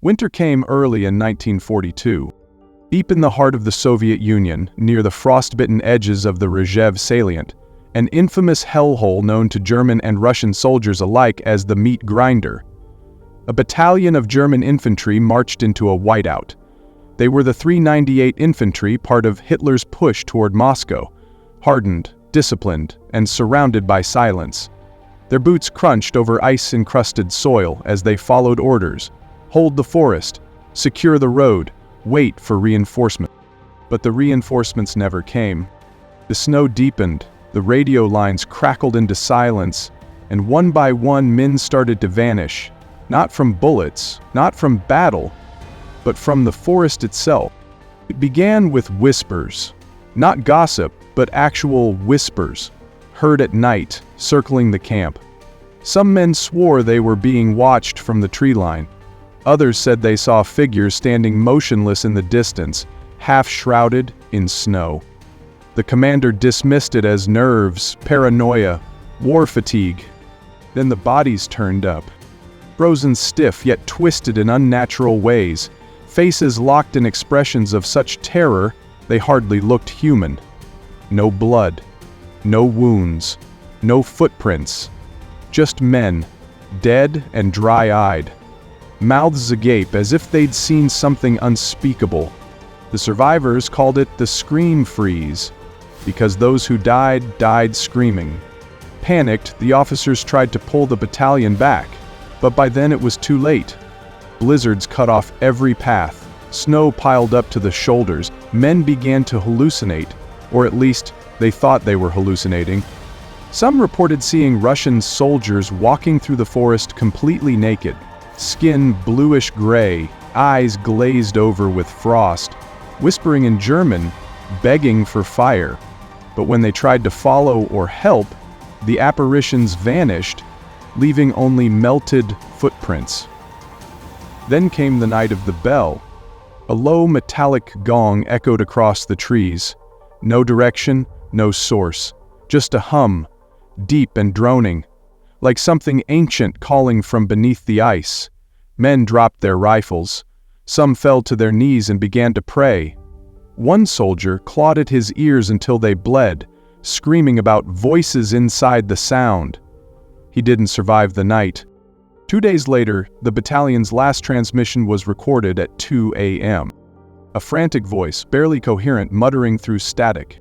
Winter came early in 1942. Deep in the heart of the Soviet Union, near the frostbitten edges of the Rzhev salient, an infamous hellhole known to German and Russian soldiers alike as the meat grinder. A battalion of German infantry marched into a whiteout. They were the 398 Infantry, part of Hitler's push toward Moscow, hardened, disciplined, and surrounded by silence. Their boots crunched over ice-encrusted soil as they followed orders: hold the forest, secure the road, wait for reinforcement. But the reinforcements never came. The snow deepened, the radio lines crackled into silence, and one by one men started to vanish, not from bullets, not from battle, but from the forest itself. It began with whispers, not gossip, but actual whispers, heard at night, circling the camp. Some men swore they were being watched from the tree line. Others said they saw figures standing motionless in the distance, half shrouded in snow. The commander dismissed it as nerves, paranoia, war fatigue. Then the bodies turned up, frozen stiff yet twisted in unnatural ways, faces locked in expressions of such terror they hardly looked human. No blood, no wounds, no footprints, just men, dead and dry-eyed, mouths agape as if they'd seen something unspeakable. The survivors called it the scream freeze, because those who died screaming. Panicked, the officers tried to pull the battalion back, but by then it was too late. Blizzards cut off every path, snow piled up to the shoulders, men began to hallucinate, or at least they thought they were hallucinating. Some reported seeing Russian soldiers walking through the forest completely naked, skin bluish-gray, eyes glazed over with frost, whispering in German, begging for fire. But when they tried to follow or help, the apparitions vanished, leaving only melted footprints. Then came the night of the bell. A low metallic gong echoed across the trees. No direction, no source, just a hum, deep and droning, like something ancient calling from beneath the ice. Men dropped their rifles. Some fell to their knees and began to pray. One soldier clawed at his ears until they bled, screaming about voices inside the sound. He didn't survive the night. 2 days later, the battalion's last transmission was recorded at 2 a.m. A frantic voice, barely coherent, muttering through static.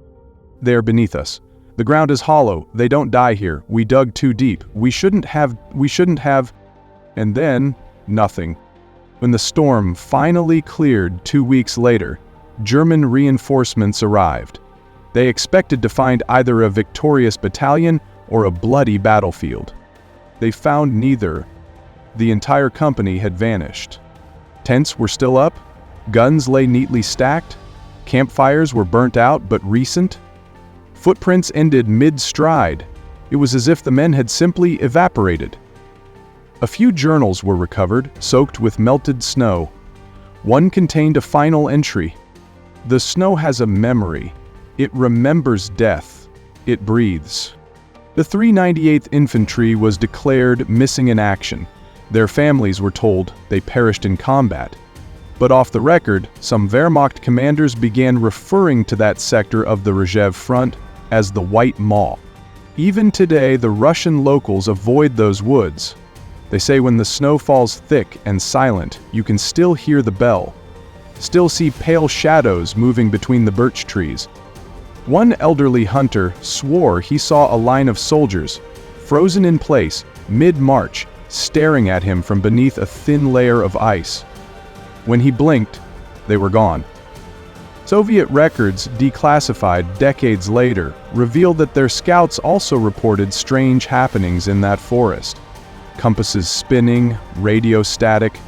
"They are beneath us. The ground is hollow. They don't die here. We dug too deep. We shouldn't have. And then, nothing. When the storm finally cleared 2 weeks later, German reinforcements arrived. They expected to find either a victorious battalion or a bloody battlefield. They found neither. The entire company had vanished. Tents were still up, guns lay neatly stacked, campfires were burnt out but recent. Footprints ended mid-stride. It was as if the men had simply evaporated. A few journals were recovered, soaked with melted snow. One contained a final entry. "The snow has a memory. It remembers death. It breathes." The 398th Infantry was declared missing in action. Their families were told they perished in combat. But off the record, some Wehrmacht commanders began referring to that sector of the Rzhev front as the White Maw. Even today, the Russian locals avoid those woods. They say when the snow falls thick and silent, you can still hear the bell, still see pale shadows moving between the birch trees. One elderly hunter swore he saw a line of soldiers, frozen in place, mid-march, staring at him from beneath a thin layer of ice. When he blinked, they were gone. Soviet records, declassified decades later, revealed that their scouts also reported strange happenings in that forest. Compasses spinning, radio static,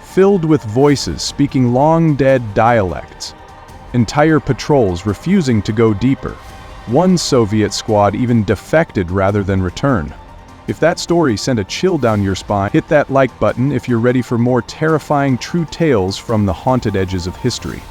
filled with voices speaking long-dead dialects. Entire patrols refusing to go deeper. One Soviet squad even defected rather than return. If that story sent a chill down your spine, hit that like button if you're ready for more terrifying true tales from the haunted edges of history.